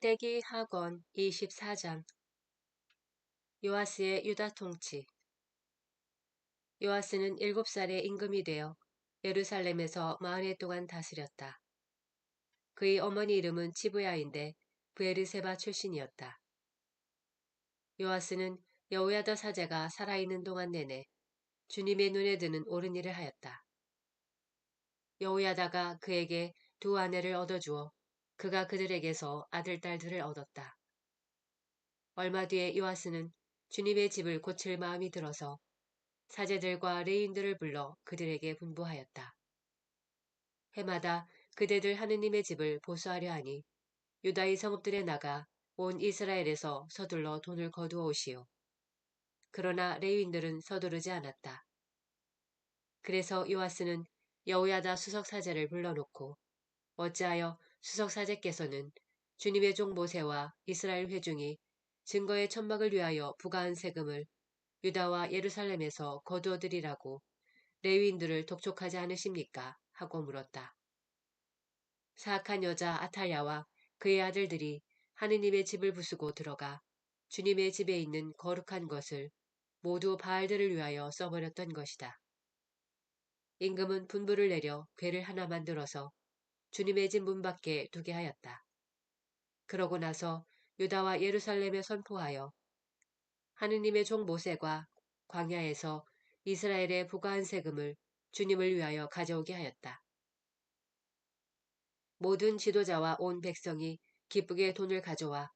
막대기 학원 24장 요아스의 유다 통치. 요아스는 7살의 임금이 되어 예루살렘에서 40해 동안 다스렸다. 그의 어머니 이름은 지브야인데 브에르세바 출신이었다. 요아스는 여호야다 사제가 살아있는 동안 내내 주님의 눈에 드는 옳은 일을 하였다. 여호야다가 그에게 두 아내를 얻어주어 그가 그들에게서 아들, 딸들을 얻었다. 얼마 뒤에 요아스는 주님의 집을 고칠 마음이 들어서 사제들과 레위인들을 불러 그들에게 분부하였다. 해마다 그대들 하느님의 집을 보수하려 하니 유다의 성읍들에 나가 온 이스라엘에서 서둘러 돈을 거두어 오시오. 그러나 레위인들은 서두르지 않았다. 그래서 요아스는 여호야다 수석사제를 불러놓고 어찌하여 수석사제께서는 주님의 종 모세와 이스라엘 회중이 증거의 천막을 위하여 부과한 세금을 유다와 예루살렘에서 거두어들이라고 레위인들을 독촉하지 않으십니까? 하고 물었다. 사악한 여자 아탈야와 그의 아들들이 하느님의 집을 부수고 들어가 주님의 집에 있는 거룩한 것을 모두 바알들을 위하여 써버렸던 것이다. 임금은 분부를 내려 궤를 하나 만들어서 주님의 집 문 밖에 두게 하였다. 그러고 나서 유다와 예루살렘에 선포하여 하느님의 종 모세가 광야에서 이스라엘의 부과한 세금을 주님을 위하여 가져오게 하였다. 모든 지도자와 온 백성이 기쁘게 돈을 가져와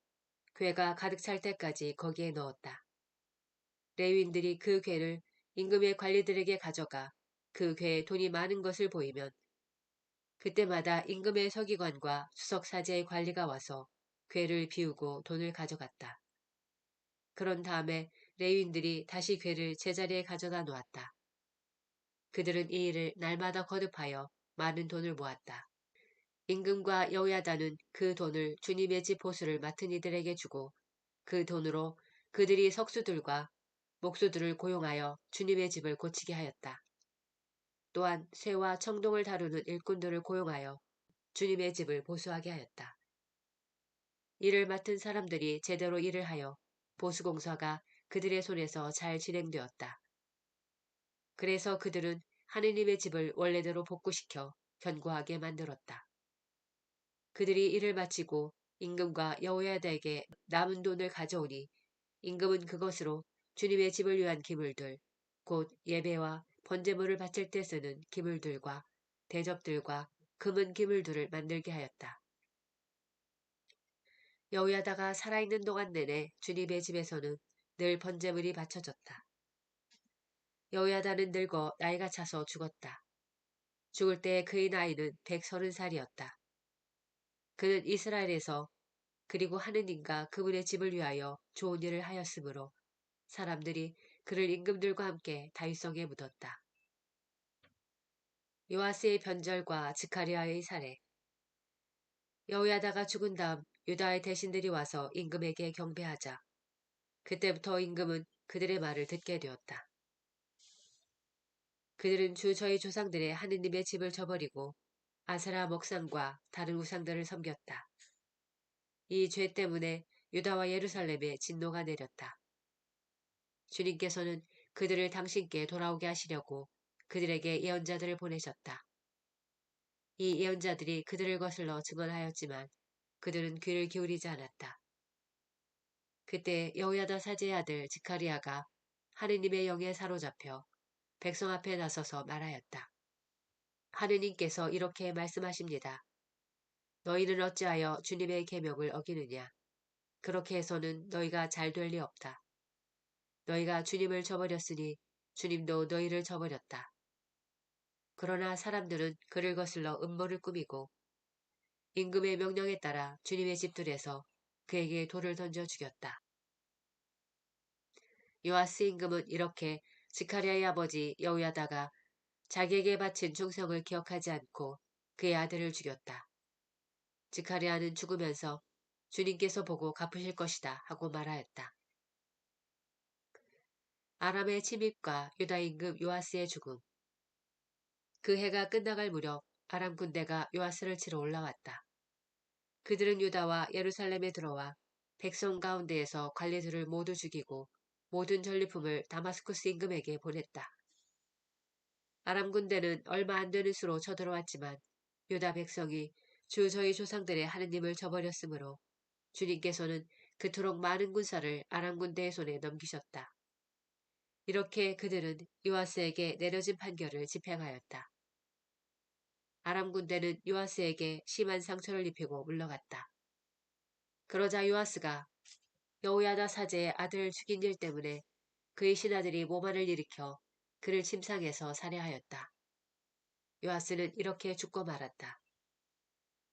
궤가 가득 찰 때까지 거기에 넣었다. 레위인들이 그 궤를 임금의 관리들에게 가져가 그 궤에 돈이 많은 것을 보이면 그때마다 임금의 서기관과 수석사제의 관리가 와서 궤를 비우고 돈을 가져갔다. 그런 다음에 레위인들이 다시 궤를 제자리에 가져다 놓았다. 그들은 이 일을 날마다 거듭하여 많은 돈을 모았다. 임금과 여호야다는 그 돈을 주님의 집 보수를 맡은 이들에게 주고 그 돈으로 그들이 석수들과 목수들을 고용하여 주님의 집을 고치게 하였다. 또한 쇠와 청동을 다루는 일꾼들을 고용하여 주님의 집을 보수하게 하였다. 일을 맡은 사람들이 제대로 일을 하여 보수공사가 그들의 손에서 잘 진행되었다. 그래서 그들은 하느님의 집을 원래대로 복구시켜 견고하게 만들었다. 그들이 일을 마치고 임금과 여호야다에게 남은 돈을 가져오니 임금은 그것으로 주님의 집을 위한 기물들, 곧 예배와 번제물을 바칠 때 쓰는 기물들과 대접들과 금은 기물들을 만들게 하였다. 여호야다가 살아있는 동안 내내 주님의 집에서는 늘 번제물이 바쳐졌다. 여호야다는 늙어 나이가 차서 죽었다. 죽을 때 그의 나이는 130살이었다. 그는 이스라엘에서 그리고 하느님과 그분의 집을 위하여 좋은 일을 하였으므로 사람들이 그를 임금들과 함께 다윗성에 묻었다. 요아스의 변절과 스가랴의 사례. 여호야다가 죽은 다음 유다의 대신들이 와서 임금에게 경배하자. 그때부터 임금은 그들의 말을 듣게 되었다. 그들은 주 저희 조상들의 하느님의 집을 저버리고 아세라 목상과 다른 우상들을 섬겼다. 이 죄 때문에 유다와 예루살렘에 진노가 내렸다. 주님께서는 그들을 당신께 돌아오게 하시려고 그들에게 예언자들을 보내셨다. 이 예언자들이 그들을 거슬러 증언하였지만 그들은 귀를 기울이지 않았다. 그때 여호야다 사제의 아들 스가랴가 하느님의 영에 사로잡혀 백성 앞에 나서서 말하였다. 하느님께서 이렇게 말씀하십니다. 너희는 어찌하여 주님의 계명을 어기느냐. 그렇게 해서는 너희가 잘 될 리 없다. 너희가 주님을 저버렸으니 주님도 너희를 저버렸다. 그러나 사람들은 그를 거슬러 음모를 꾸미고 임금의 명령에 따라 주님의 집들에서 그에게 돌을 던져 죽였다. 요아스 임금은 이렇게 스가랴의 아버지 여호야다가 자기에게 바친 충성을 기억하지 않고 그의 아들을 죽였다. 스가랴는 죽으면서 주님께서 보고 갚으실 것이다 하고 말하였다. 아람의 침입과 유다 임금 요아스의 죽음. 그 해가 끝나갈 무렵 아람 군대가 요아스를 치러 올라왔다. 그들은 유다와 예루살렘에 들어와 백성 가운데에서 관리들을 모두 죽이고 모든 전리품을 다마스쿠스 임금에게 보냈다. 아람 군대는 얼마 안 되는 수로 쳐들어왔지만 유다 백성이 주 저희 조상들의 하느님을 저버렸으므로 주님께서는 그토록 많은 군사를 아람 군대의 손에 넘기셨다. 이렇게 그들은 요아스에게 내려진 판결을 집행하였다. 아람 군대는 요아스에게 심한 상처를 입히고 물러갔다. 그러자 요아스가 여호야다 사제의 아들을 죽인 일 때문에 그의 신하들이 모반을 일으켜 그를 침상에서 살해하였다. 요아스는 이렇게 죽고 말았다.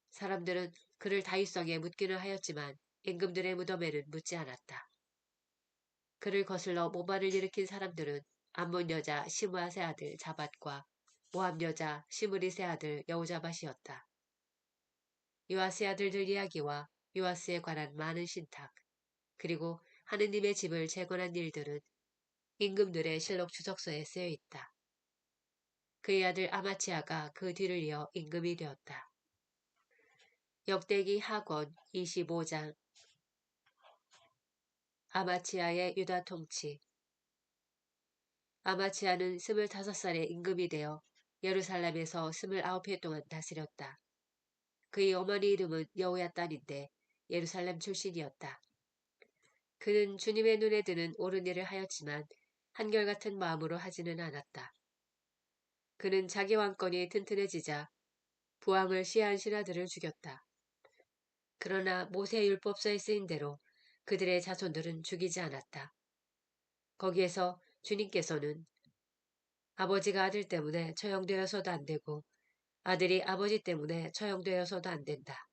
사람들은 그를 다윗성에 묻기는 하였지만 임금들의 무덤에는 묻지 않았다. 그를 거슬러 모반을 일으킨 사람들은 암몬 여자 시므아세 아들 자밧과 모압 여자 시므리세 아들 여우자밧이었다. 요아스의 아들들 이야기와 요아스에 관한 많은 신탁, 그리고 하느님의 집을 재건한 일들은 임금들의 실록 주석서에 쓰여 있다. 그의 아들 아마치아가 그 뒤를 이어 임금이 되었다. 역대기 하권 25장 아마치아의 유다 통치. 아마치아는 25살에 임금이 되어 예루살렘에서 29해 동안 다스렸다. 그의 어머니 이름은 여호야단인데 예루살렘 출신이었다. 그는 주님의 눈에 드는 옳은 일을 하였지만 한결같은 마음으로 하지는 않았다. 그는 자기 왕권이 튼튼해지자 부왕을 시해한 신하들을 죽였다. 그러나 모세 율법서에 쓰인 대로 그들의 자손들은 죽이지 않았다. 거기에서 주님께서는 아버지가 아들 때문에 처형되어서도 안 되고 아들이 아버지 때문에 처형되어서도 안 된다.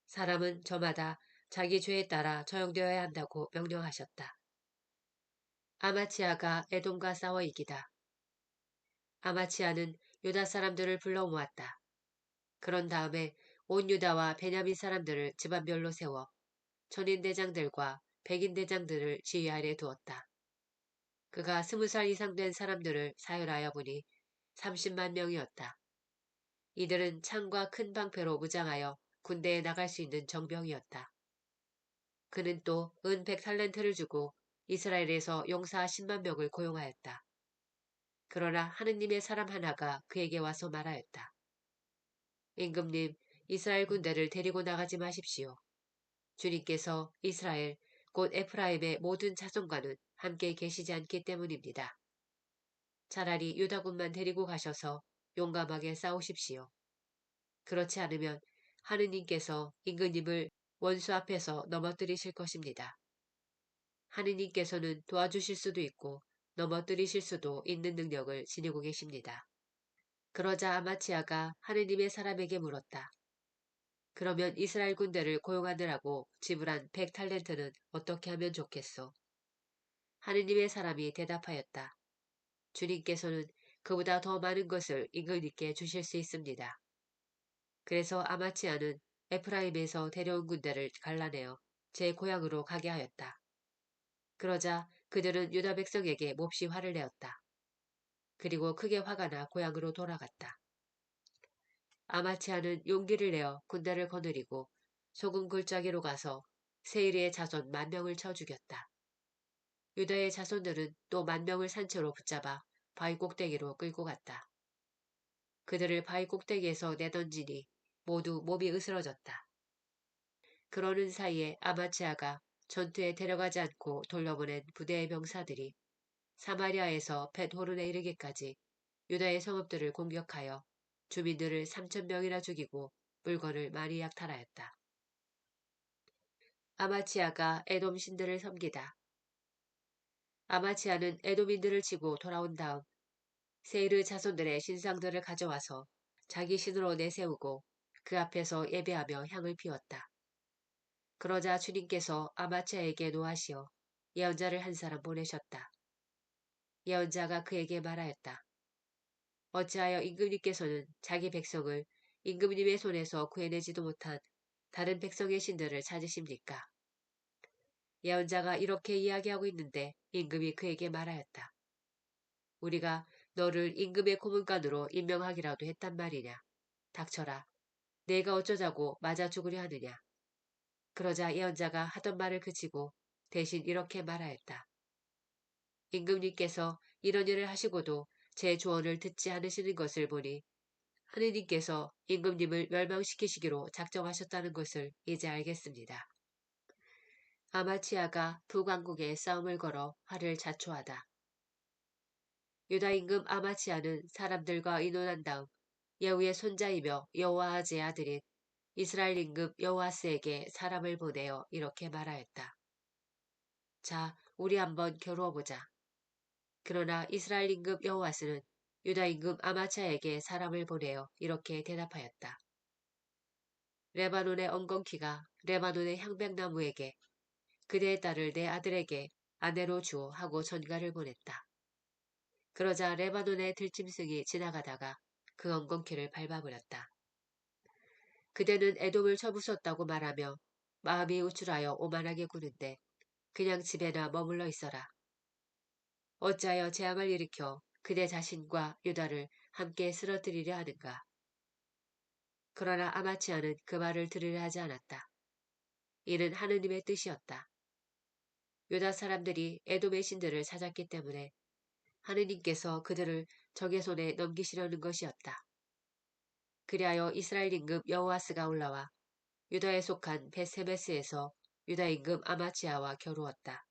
사람은 저마다 자기 죄에 따라 처형되어야 한다고 명령하셨다. 아마치아가 에돔과 싸워 이기다. 아마치아는 유다 사람들을 불러 모았다. 그런 다음에 온 유다와 베냐민 사람들을 집안별로 세워 천인 대장들과 백인 대장들을 지휘 아래 두었다. 그가 20살 이상 된 사람들을 사열하여 보니 30만 명이었다. 이들은 창과 큰 방패로 무장하여 군대에 나갈 수 있는 정병이었다. 그는 또 은 100탈렌트를 주고 이스라엘에서 용사 10만 명을 고용하였다. 그러나 하느님의 사람 하나가 그에게 와서 말하였다. 임금님, 이스라엘 군대를 데리고 나가지 마십시오. 주님께서 이스라엘, 곧 에프라임의 모든 자손과는 함께 계시지 않기 때문입니다. 차라리 유다군만 데리고 가셔서 용감하게 싸우십시오. 그렇지 않으면 하느님께서 임금님을 원수 앞에서 넘어뜨리실 것입니다. 하느님께서는 도와주실 수도 있고 넘어뜨리실 수도 있는 능력을 지니고 계십니다. 그러자 아마치아가 하느님의 사람에게 물었다. 그러면 이스라엘 군대를 고용하느라고 지불한 100탈렌트는 어떻게 하면 좋겠소? 하느님의 사람이 대답하였다. 주님께서는 그보다 더 많은 것을 임금님께 주실 수 있습니다. 그래서 아마치아는 에프라임에서 데려온 군대를 갈라내어 제 고향으로 가게 하였다. 그러자 그들은 유다 백성에게 몹시 화를 내었다. 그리고 크게 화가 나 고향으로 돌아갔다. 아마치아는 용기를 내어 군대를 거느리고 소금 골짜기로 가서 세일의 자손 10,000명을 쳐 죽였다. 유다의 자손들은 또 10,000명을 산채로 붙잡아 바위 꼭대기로 끌고 갔다. 그들을 바위 꼭대기에서 내던지니 모두 몸이 으스러졌다. 그러는 사이에 아마치아가 전투에 데려가지 않고 돌려보낸 부대의 병사들이 사마리아에서 벳호른에 이르기까지 유다의 성읍들을 공격하여 주민들을 3,000명이나 죽이고 물건을 많이 약탈하였다. 아마치아가 에돔 신들을 섬기다. 아마치아는 에돔인들을 치고 돌아온 다음 세이르 자손들의 신상들을 가져와서 자기 신으로 내세우고 그 앞에서 예배하며 향을 피웠다. 그러자 주님께서 아마치아에게 노하시어 예언자를 한 사람 보내셨다. 예언자가 그에게 말하였다. 어찌하여 임금님께서는 자기 백성을 임금님의 손에서 구해내지도 못한 다른 백성의 신들을 찾으십니까? 예언자가 이렇게 이야기하고 있는데 임금이 그에게 말하였다. 우리가 너를 임금의 고문관으로 임명하기라도 했단 말이냐. 닥쳐라. 내가 어쩌자고 맞아 죽으려 하느냐. 그러자 예언자가 하던 말을 그치고 대신 이렇게 말하였다. 임금님께서 이런 일을 하시고도 제 조언을 듣지 않으시는 것을 보니 하느님께서 임금님을 멸망시키시기로 작정하셨다는 것을 이제 알겠습니다. 아마치아가 북왕국에 싸움을 걸어 화를 자초하다. 유다 임금 아마치아는 사람들과 의논한 다음 예후의 손자이며 여호아하즈의 아들인 이스라엘 임금 여호아스에게 사람을 보내어 이렇게 말하였다. 자, 우리 한번 겨루어보자. 그러나 이스라엘 임금 여호아스는 유다 임금 아마차에게 사람을 보내어 이렇게 대답하였다. 레바논의 엉겅퀴가 레바논의 향백나무에게 그대의 딸을 내 아들에게 아내로 주오 하고 전가를 보냈다. 그러자 레바논의 들짐승이 지나가다가 그 엉겅퀴를 밟아버렸다. 그대는 에돔을 쳐부쉈다고 말하며 마음이 우쭐하여 오만하게 구는데 그냥 집에나 머물러 있어라. 어찌하여 재앙을 일으켜 그대 자신과 유다를 함께 쓰러뜨리려 하는가. 그러나 아마치아는 그 말을 들으려 하지 않았다. 이는 하느님의 뜻이었다. 유다 사람들이 에돔의 신들을 찾았기 때문에 하느님께서 그들을 적의 손에 넘기시려는 것이었다. 그리하여 이스라엘 임금 여호아스가 올라와 유다에 속한 베세메스에서 유다 임금 아마치아와 겨루었다.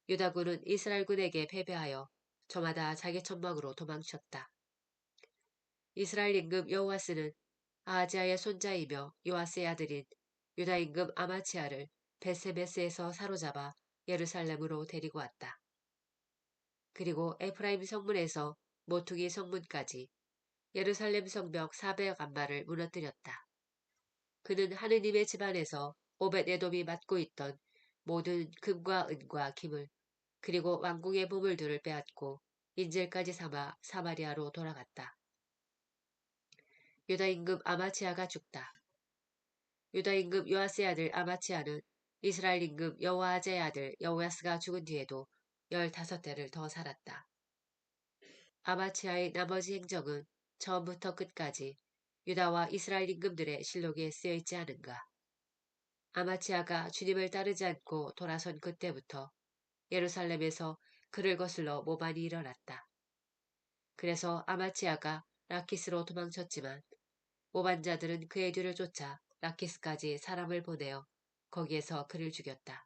유다군은 이스라엘군에게 패배하여 저마다 자기 천막으로 도망쳤다. 이스라엘 임금 여호아스는 아하지야의 손자이며 요아스의 아들인 유다 임금 아마치아를 베세메스에서 사로잡아 예루살렘으로 데리고 왔다. 그리고 에프라임 성문에서 모퉁이 성문까지 예루살렘 성벽 400안마를 무너뜨렸다. 그는 하느님의 집안에서 오벳에돔이 맡고 있던 모든 금과 은과 김을 그리고 왕궁의 보물들을 빼앗고 인질까지 삼아 사마리아로 돌아갔다. 유다 임금 아마치아가 죽다. 유다 임금 요아스의 아들 아마치아는 이스라엘 임금 여호아제의 아들 여호야스가 죽은 뒤에도 15대를 더 살았다. 아마치아의 나머지 행적은 처음부터 끝까지 유다와 이스라엘 임금들의 실록에 쓰여있지 않은가. 아마치아가 주님을 따르지 않고 돌아선 그때부터 예루살렘에서 그를 거슬러 모반이 일어났다. 그래서 아마치아가 라키스로 도망쳤지만 모반자들은 그의 뒤를 쫓아 라키스까지 사람을 보내어 거기에서 그를 죽였다.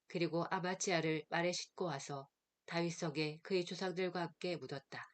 그리고 아마치아를 말에 싣고 와서 다윗성에 그의 조상들과 함께 묻었다.